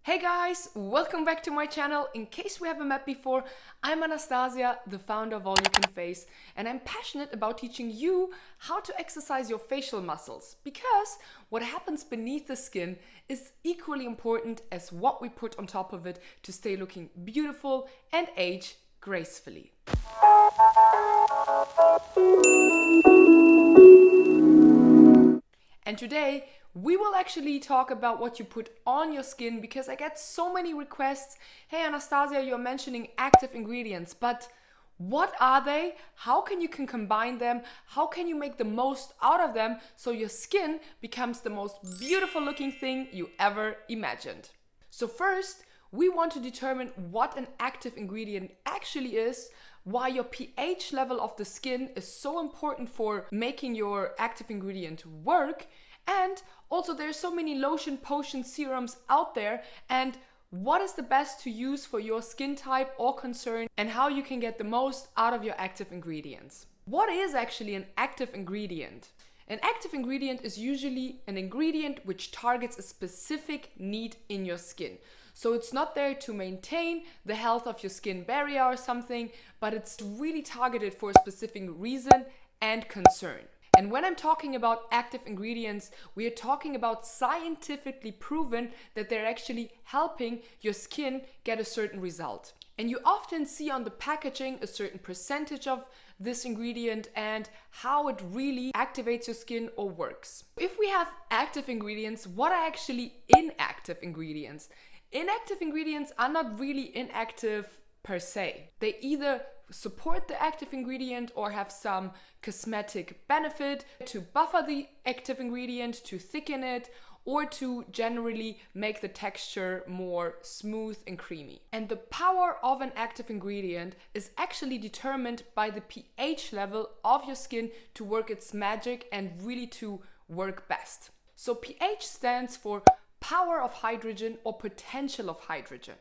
Hey guys, welcome back to my channel. In case we haven't met before, I'm Anastasia, the founder of All You Can Face, and I'm passionate about teaching you how to exercise your facial muscles, because what happens beneath the skin is equally important as what we put on top of it to stay looking beautiful and age gracefully. And today we will actually talk about what you put on your skin, because I get so many requests. Hey Anastasia, you're mentioning active ingredients, but what are they? How can you combine them? How can you make the most out of them so your skin becomes the most beautiful looking thing you ever imagined? So first, we want to determine what an active ingredient actually is, why your pH level of the skin is so important for making your active ingredient work, and also there's so many lotion, potion, serums out there, and what is the best to use for your skin type or concern, and how you can get the most out of your active ingredients. What is actually an active ingredient? An active ingredient is usually an ingredient which targets a specific need in your skin. So it's not there to maintain the health of your skin barrier or something, but it's really targeted for a specific reason and concern. And when I'm talking about active ingredients, we are talking about scientifically proven that they're actually helping your skin get a certain result. And you often see on the packaging a certain percentage of this ingredient and how it really activates your skin or works. If we have active ingredients, what are actually inactive ingredients? Inactive ingredients are not really inactive per se. They either support the active ingredient or have some cosmetic benefit to buffer the active ingredient, to thicken it, or to generally make the texture more smooth and creamy. And the power of an active ingredient is actually determined by the pH level of your skin to work its magic and really to work best. So pH stands for power of hydrogen or potential of hydrogen.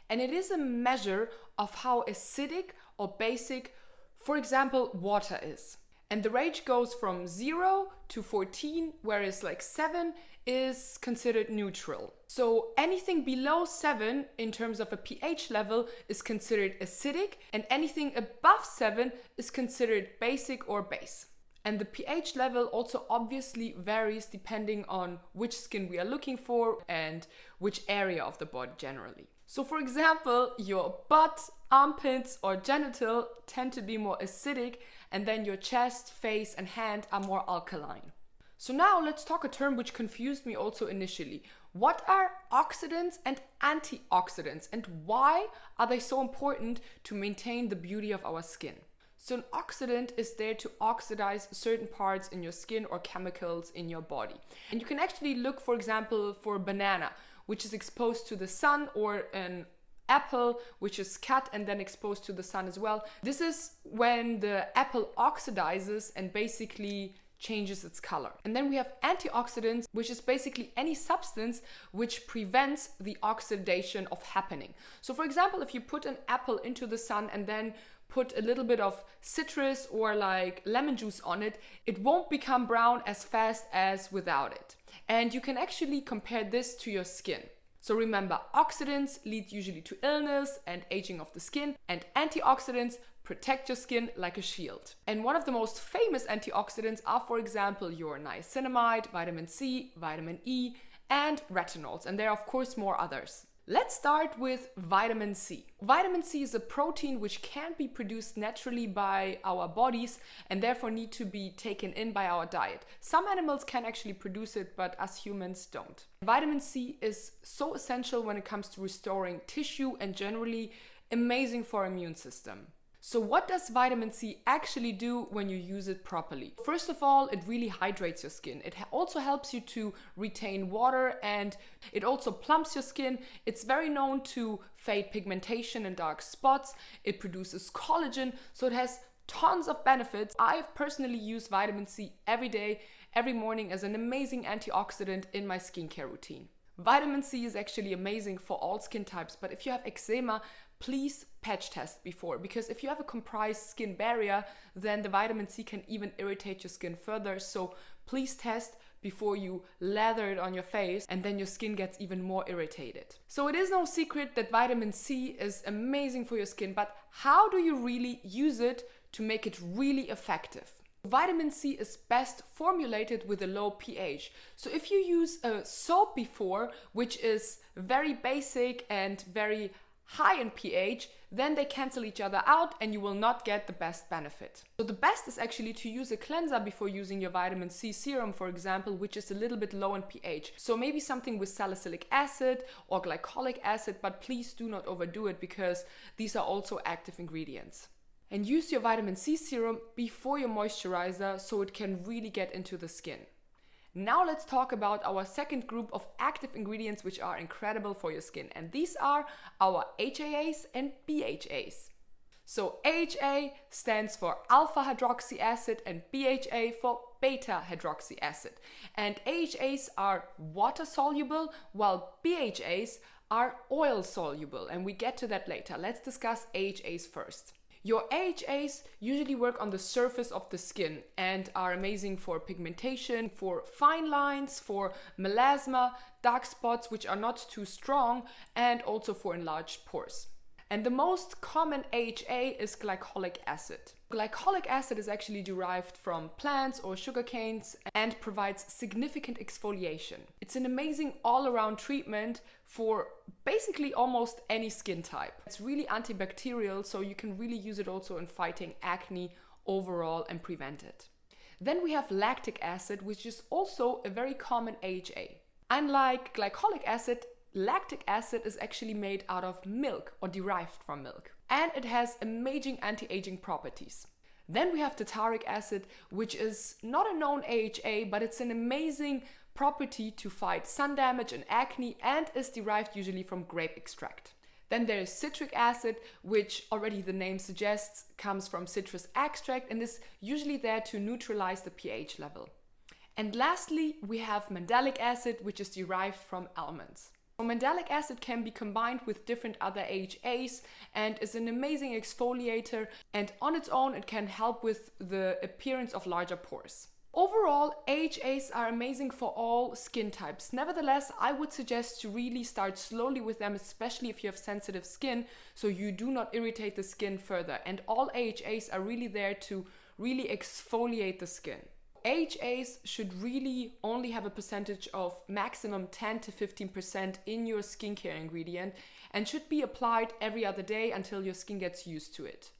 And it is a measure of how acidic or basic, for example, water is. And the range goes from 0 to 14, whereas like 7 is considered neutral. So anything below 7 in terms of a pH level is considered acidic, and anything above 7 is considered basic or base. And the pH level also obviously varies depending on which skin we are looking for and which area of the body generally. So for example, your butt, armpits or genital tend to be more acidic, and then your chest, face and hand are more alkaline. So now let's talk a term which confused me also initially. What are oxidants and antioxidants, and why are they so important to maintain the beauty of our skin? So an oxidant is there to oxidize certain parts in your skin or chemicals in your body. And you can actually look, for example, for a banana, which is exposed to the sun, or an apple, which is cut and then exposed to the sun as well. This is when the apple oxidizes and basically changes its color. And then we have antioxidants, which is basically any substance which prevents the oxidation of happening. So for example, if you put an apple into the sun and then put a little bit of citrus or like lemon juice on it, it won't become brown as fast as without it. And you can actually compare this to your skin. So remember, oxidants lead usually to illness and aging of the skin, and antioxidants protect your skin like a shield. And one of the most famous antioxidants are, for example, your niacinamide, vitamin C, vitamin E, and retinols. And there are of course more others. Let's start with vitamin C. Vitamin C is a protein which can't be produced naturally by our bodies and therefore need to be taken in by our diet. Some animals can actually produce it, but us humans don't. Vitamin C is so essential when it comes to restoring tissue and generally amazing for our immune system. So what does vitamin C actually do when you use it properly? First of all, it really hydrates your skin. It also helps you to retain water, and it also plumps your skin. It's very known to fade pigmentation and dark spots. It produces collagen, so it has tons of benefits. I personally use vitamin C every day, every morning as an amazing antioxidant in my skincare routine. Vitamin C is actually amazing for all skin types, but if you have eczema, please patch test before, because if you have a compromised skin barrier, then the vitamin C can even irritate your skin further. So please test before you lather it on your face, and then your skin gets even more irritated. So it is no secret that vitamin C is amazing for your skin, but how do you really use it to make it really effective? Vitamin C is best formulated with a low pH. So if you use a soap before, which is very basic and very high in pH, then they cancel each other out and you will not get the best benefit. So the best is actually to use a cleanser before using your vitamin C serum, for example, which is a little bit low in pH. So maybe something with salicylic acid or glycolic acid, but please do not overdo it because these are also active ingredients. And use your vitamin C serum before your moisturizer so it can really get into the skin. Now let's talk about our second group of active ingredients which are incredible for your skin, and these are our HAAs and BHAs. So AHA stands for alpha hydroxy acid and BHA for beta hydroxy acid. And AHAs are water soluble while BHAs are oil soluble, and we get to that later. Let's discuss AHAs first. Your AHAs usually work on the surface of the skin and are amazing for pigmentation, for fine lines, for melasma, dark spots which are not too strong, and also for enlarged pores. And the most common AHA is glycolic acid. Glycolic acid is actually derived from plants or sugar canes and provides significant exfoliation. It's an amazing all-around treatment for basically almost any skin type. It's really antibacterial, so you can really use it also in fighting acne overall and prevent it. Then we have lactic acid, which is also a very common AHA. Unlike glycolic acid, lactic acid is actually made out of milk or derived from milk, and it has amazing anti-aging properties. Then we have tartaric acid, which is not a known AHA, but it's an amazing property to fight sun damage and acne and is derived usually from grape extract. Then there is citric acid, which already the name suggests comes from citrus extract and is usually there to neutralize the pH level. And lastly, we have mandelic acid, which is derived from almonds. So mandelic acid can be combined with different other AHAs and is an amazing exfoliator, and on its own it can help with the appearance of larger pores. Overall, AHAs are amazing for all skin types. Nevertheless, I would suggest to really start slowly with them, especially if you have sensitive skin, so you do not irritate the skin further. And all AHAs are really there to really exfoliate the skin. AHAs should really only have a percentage of maximum 10 to 15% in your skincare ingredient and should be applied every other day until your skin gets used to it.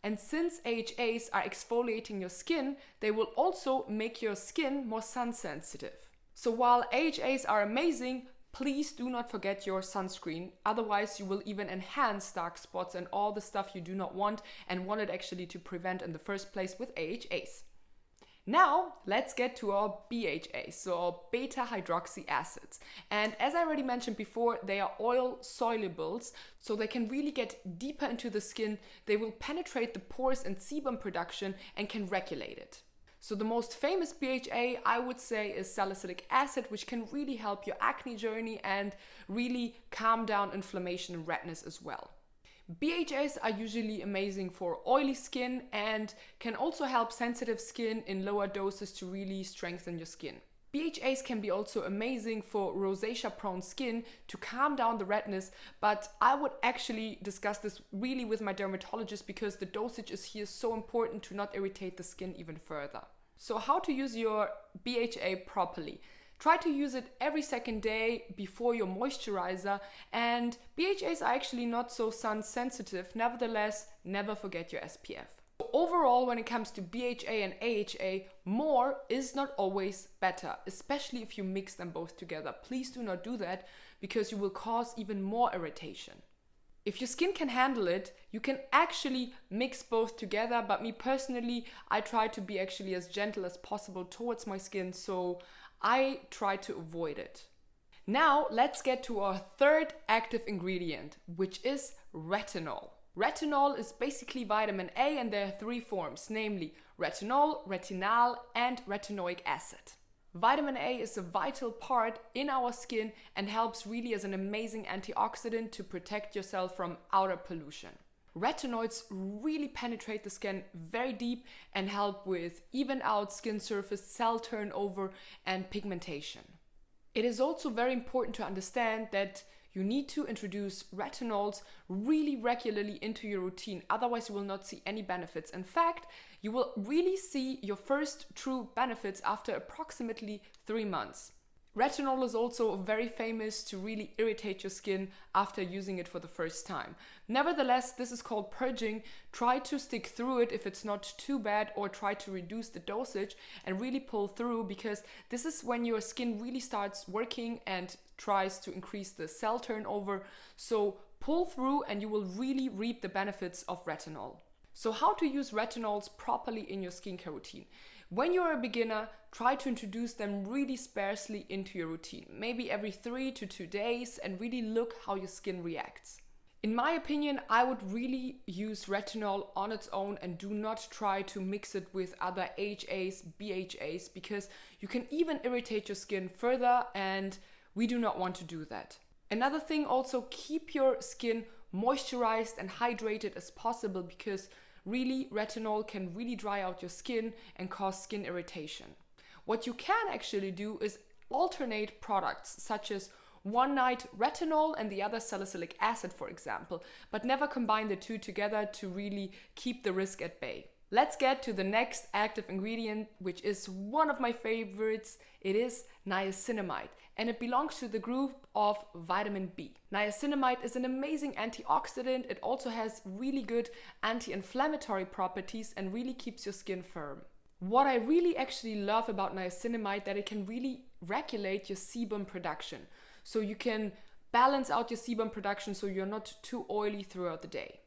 And since AHAs are exfoliating your skin, they will also make your skin more sun sensitive. So while AHAs are amazing, please do not forget your sunscreen. Otherwise, you will even enhance dark spots and all the stuff you do not want and wanted actually to prevent in the first place with AHAs. Now, let's get to our BHAs, so our beta hydroxy acids. And as I already mentioned before, they are oil solubles, so they can really get deeper into the skin. They will penetrate the pores and sebum production and can regulate it. So the most famous BHA, I would say, is salicylic acid, which can really help your acne journey and really calm down inflammation and redness as well. BHAs are usually amazing for oily skin and can also help sensitive skin in lower doses to really strengthen your skin. BHAs can be also amazing for rosacea prone skin to calm down the redness, but I would actually discuss this really with my dermatologist because the dosage is here so important to not irritate the skin even further. So how to use your BHA properly? Try to use it every second day before your moisturizer, and BHAs are actually not so sun sensitive. Nevertheless, never forget your SPF. Overall, when it comes to BHA and AHA, more is not always better, especially if you mix them both together. Please do not do that because you will cause even more irritation. If your skin can handle it, you can actually mix both together, but me personally, I try to be actually as gentle as possible towards my skin, so I try to avoid it. Now let's get to our third active ingredient, which is retinol. Retinol is basically vitamin A and there are three forms, namely retinol, retinal, and retinoic acid. Vitamin A is a vital part in our skin and helps really as an amazing antioxidant to protect yourself from outer pollution. Retinoids really penetrate the skin very deep and help with even out skin surface, cell turnover, and pigmentation. It is also very important to understand that you need to introduce retinols really regularly into your routine, otherwise you will not see any benefits. In fact, you will really see your first true benefits after approximately 3 months. Retinol is also very famous to really irritate your skin after using it for the first time. Nevertheless, this is called purging. Try to stick through it if it's not too bad, or try to reduce the dosage and really pull through, because this is when your skin really starts working and tries to increase the cell turnover. So pull through and you will really reap the benefits of retinol. So how to use retinols properly in your skincare routine? When you're a beginner, try to introduce them really sparsely into your routine, maybe every 3 to 2 days, and really look how your skin reacts. In my opinion, I would really use retinol on its own and do not try to mix it with other AHAs, BHAs, because you can even irritate your skin further, and we do not want to do that. Another thing also, keep your skin moisturized and hydrated as possible, because really, retinol can really dry out your skin and cause skin irritation. What you can actually do is alternate products, such as one night retinol and the other salicylic acid, for example, but never combine the two together to really keep the risk at bay. Let's get to the next active ingredient, which is one of my favorites. It is niacinamide, and it belongs to the group of vitamin B. Niacinamide is an amazing antioxidant. It also has really good anti-inflammatory properties and really keeps your skin firm. What I really actually love about niacinamide, that it can really regulate your sebum production. So you can balance out your sebum production so you're not too oily throughout the day.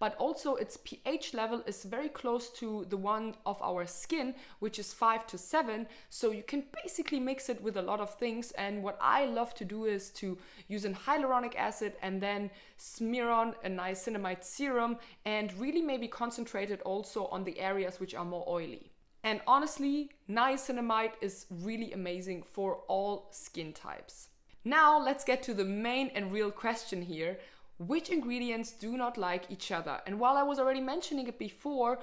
But also its pH level is very close to the one of our skin, which is 5 to 7. So you can basically mix it with a lot of things. And what I love to do is to use an hyaluronic acid and then smear on a niacinamide serum, and really maybe concentrate it also on the areas which are more oily. And honestly, niacinamide is really amazing for all skin types. Now let's get to the main and real question here. Which ingredients do not like each other? And while I was already mentioning it before,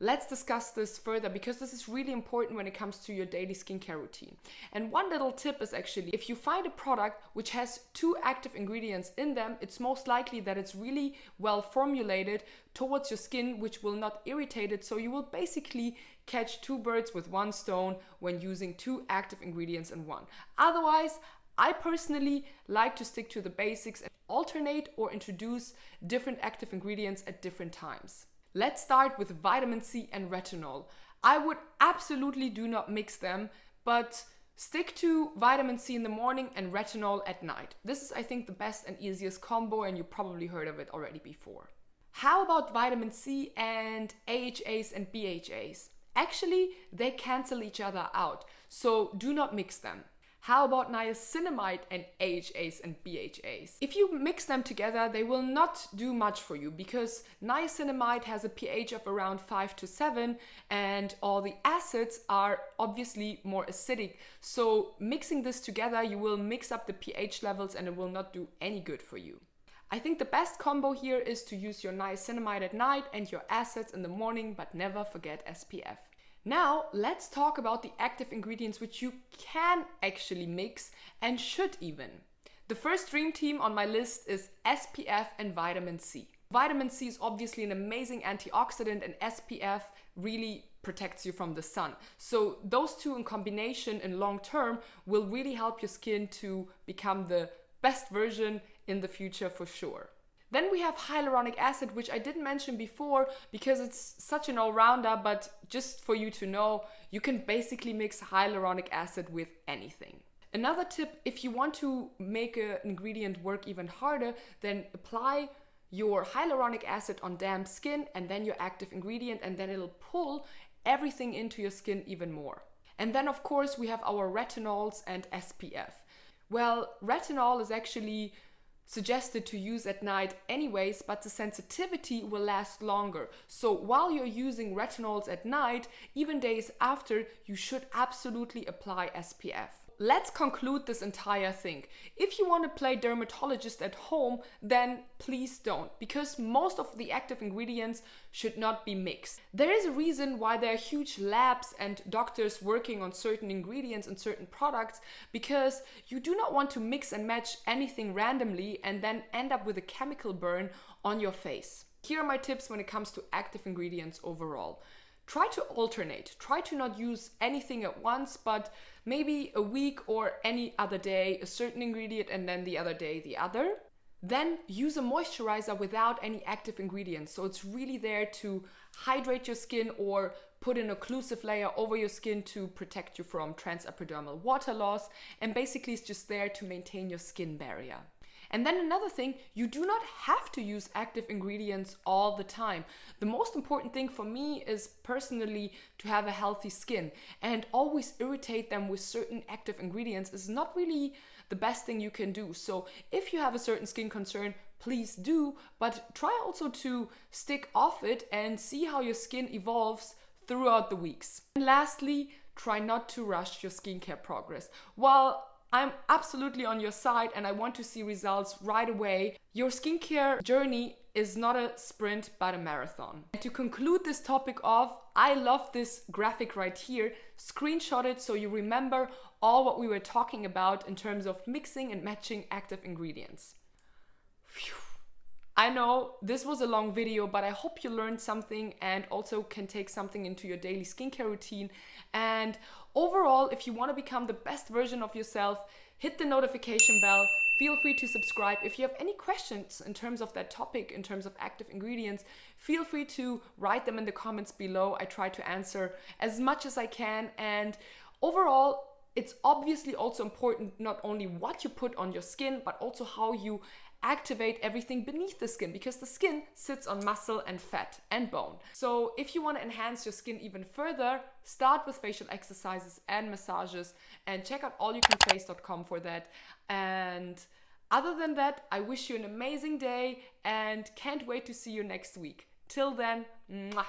let's discuss this further, because this is really important when it comes to your daily skincare routine. And one little tip is actually, if you find a product which has 2 active ingredients in them, it's most likely that it's really well formulated towards your skin, which will not irritate it. So you will basically catch 2 birds with 1 stone when using 2 active ingredients in one. Otherwise, I personally like to stick to the basics and alternate or introduce different active ingredients at different times. Let's start with vitamin C and retinol. I would absolutely do not mix them, but stick to vitamin C in the morning and retinol at night. This is, I think, the best and easiest combo, and you probably heard of it already before. How about vitamin C and AHAs and BHAs? Actually, they cancel each other out, so do not mix them. How about niacinamide and AHAs and BHAs? If you mix them together, they will not do much for you, because niacinamide has a pH of around 5 to 7 and all the acids are obviously more acidic. So mixing this together, you will mix up the pH levels and it will not do any good for you. I think the best combo here is to use your niacinamide at night and your acids in the morning, but never forget SPF. Now, let's talk about the active ingredients which you can actually mix and should even. The first dream team on my list is SPF and vitamin C. Vitamin C is obviously an amazing antioxidant, and SPF really protects you from the sun. So those two in combination in long term will really help your skin to become the best version in the future for sure. Then we have hyaluronic acid, which I didn't mention before because it's such an all-rounder, but just for you to know, you can basically mix hyaluronic acid with anything. Another tip, if you want to make an ingredient work even harder, then apply your hyaluronic acid on damp skin and then your active ingredient, and then it'll pull everything into your skin even more. And then of course we have our retinols and SPF. Well, retinol is actually suggested to use at night anyways, but the sensitivity will last longer. So while you're using retinols at night, even days after, you should absolutely apply SPF. let's conclude this entire thing. If you want to play dermatologist at home, then please don't, because most of the active ingredients should not be mixed. There is a reason why there are huge labs and doctors working on certain ingredients and certain products, because you do not want to mix and match anything randomly and then end up with a chemical burn on your face. Here are my tips when it comes to active ingredients overall. Try to alternate. Try to not use anything at once, but maybe a week or any other day a certain ingredient and then the other day the other. Then use a moisturizer without any active ingredients. So it's really there to hydrate your skin or put an occlusive layer over your skin to protect you from transepidermal water loss, and basically it's just there to maintain your skin barrier. And then another thing, you do not have to use active ingredients all the time. The most important thing for me is personally to have a healthy skin, and always irritate them with certain active ingredients is not really the best thing you can do. So if you have a certain skin concern, please do, but try also to stick off it and see how your skin evolves throughout the weeks. And lastly, try not to rush your skincare progress. While I'm absolutely on your side and I want to see results right away, your skincare journey is not a sprint but a marathon. And to conclude this topic off, I love this graphic right here. Screenshot it so you remember all what we were talking about in terms of mixing and matching active ingredients. Phew. I know this was a long video, but I hope you learned something and also can take something into your daily skincare routine. And overall, if you want to become the best version of yourself, hit the notification bell. Feel free to subscribe. If you have any questions in terms of that topic, in terms of active ingredients, feel free to write them in the comments below. I try to answer as much as I can. And overall, it's obviously also important not only what you put on your skin, but also how you activate everything beneath the skin, because the skin sits on muscle and fat and bone. So if you want to enhance your skin even further, start with facial exercises and massages, and check out allyoucanface.com for that. And other than that, I wish you an amazing day and can't wait to see you next week. Till then, mwah.